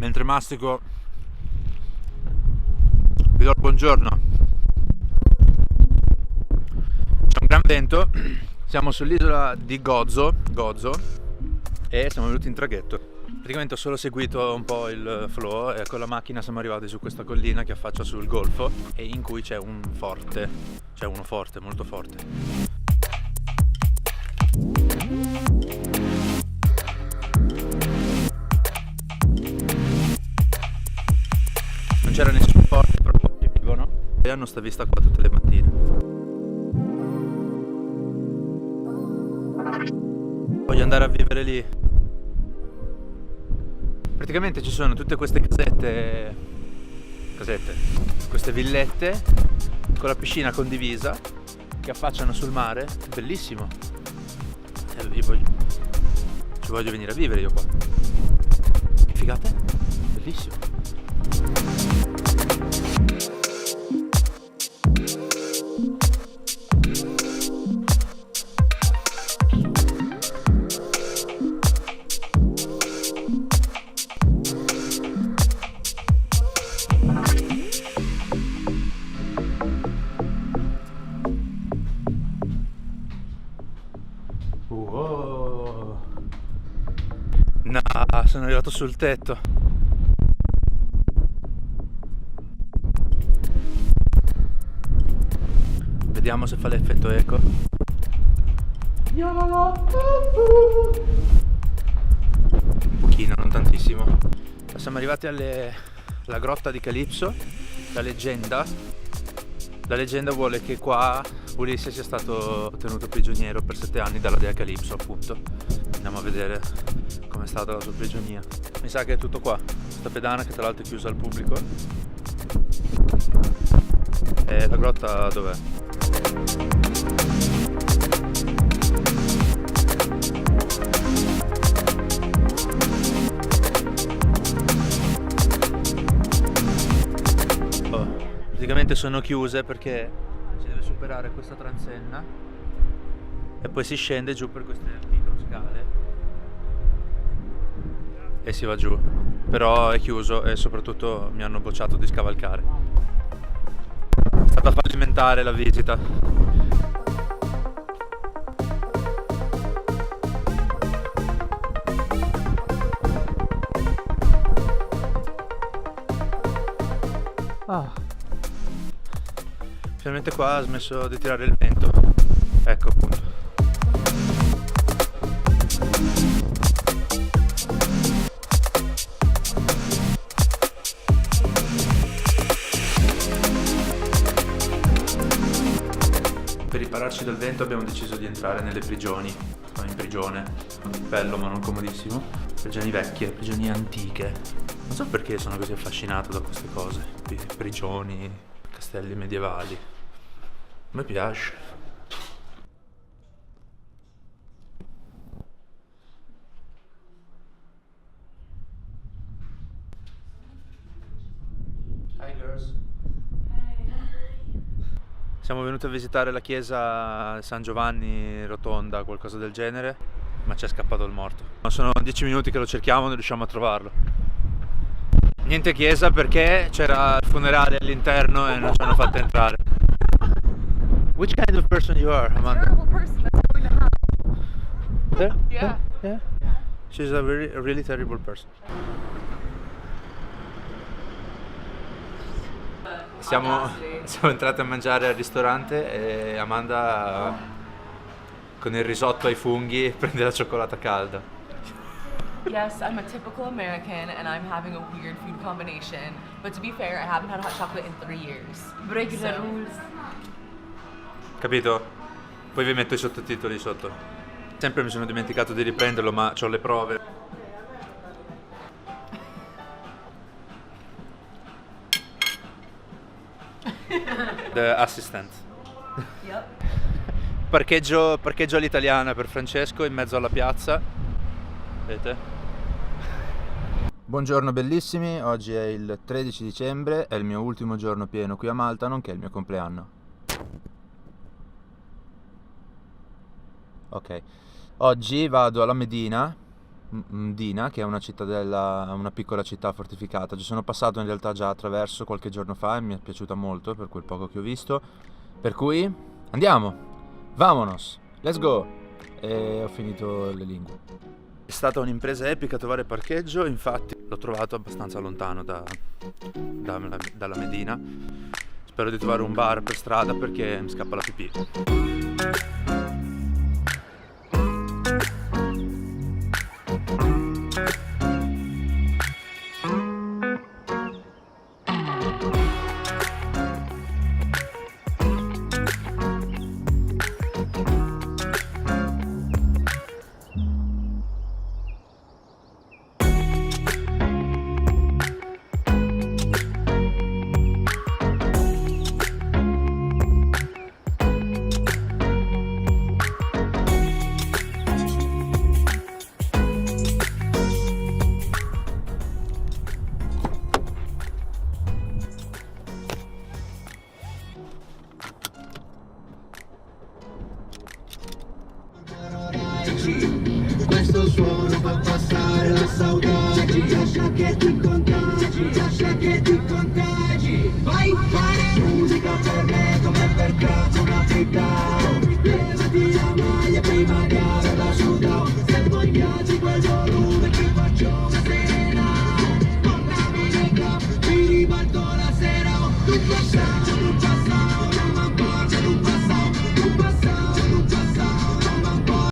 Mentre mastico vi do il buongiorno. C'è un gran vento, siamo sull'isola di Gozo e siamo venuti in traghetto. Praticamente ho solo seguito un po' il flow e con la macchina siamo arrivati su questa collina che affaccia sul golfo e in cui c'è un forte, c'è uno forte, molto forte. Non c'era nessun forte, però ci vivono e hanno sta vista qua tutte le mattine. Voglio andare a vivere lì. Praticamente ci sono tutte queste casette, queste villette con la piscina condivisa che affacciano sul mare, bellissimo. Ci voglio venire a vivere io qua. Figate? Bellissimo. Wow. No, sono arrivato sul tetto. Vediamo se fa l'effetto eco. Un pochino, non tantissimo. Siamo arrivati alla grotta di Calipso. La leggenda vuole che qua Ulisse sia stato tenuto prigioniero per 7 anni dalla dea Calipso, appunto. Andiamo a vedere com'è stata la sua prigionia. Mi sa che è tutto qua. Questa pedana che tra l'altro è chiusa al pubblico. E la grotta dov'è? Praticamente sono chiuse perché si deve superare questa transenna e poi si scende giù per queste micro scale e si va giù, però è chiuso e soprattutto mi hanno bocciato di scavalcare. È stata fallimentare la visita. Finalmente qua ha smesso di tirare il vento. Ecco appunto. Per ripararci dal vento abbiamo deciso di entrare nelle prigioni. Sono in prigione. Bello ma non comodissimo. Prigioni vecchie, prigioni antiche. Non so perché sono così affascinato da queste cose. Prigioni, castelli medievali. Mi piace. Hi girls. Siamo venuti a visitare la chiesa San Giovanni Rotonda, qualcosa del genere, ma ci è scappato il morto. Sono 10 minuti che lo cerchiamo, non riusciamo a trovarlo. Niente chiesa perché c'era il funerale all'interno e non ci hanno fatto entrare. Which kind of person you are, Amanda? Terrible person that's going to hell. There? Yeah. Yeah. She's a really terrible person. Siamo entrati a mangiare al ristorante e Amanda con il risotto ai funghi prende la cioccolata calda. Yes, I'm a typical American and I'm having a weird food combination. But to be fair, I haven't had hot chocolate in 3 years. Break the rules. Capito? Poi vi metto i sottotitoli sotto. Sempre mi sono dimenticato di riprenderlo, ma ho le prove. The assistant. Yep. Parcheggio all'italiana per Francesco in mezzo alla piazza. Vedete? Buongiorno bellissimi, oggi è il 13 dicembre, è il mio ultimo giorno pieno qui a Malta, nonché il mio compleanno. Ok, oggi vado alla Medina Mdina, che è una cittadella, una piccola città fortificata. Ci sono passato in realtà già attraverso qualche giorno fa e mi è piaciuta molto per quel poco che ho visto. Per cui andiamo, vamonos, let's go. E ho finito le lingue. È stata un'impresa epica trovare parcheggio, infatti l'ho trovato abbastanza lontano dalla Medina. Spero di trovare un bar per strada perché mi scappa la pipì. Questo suono fa passare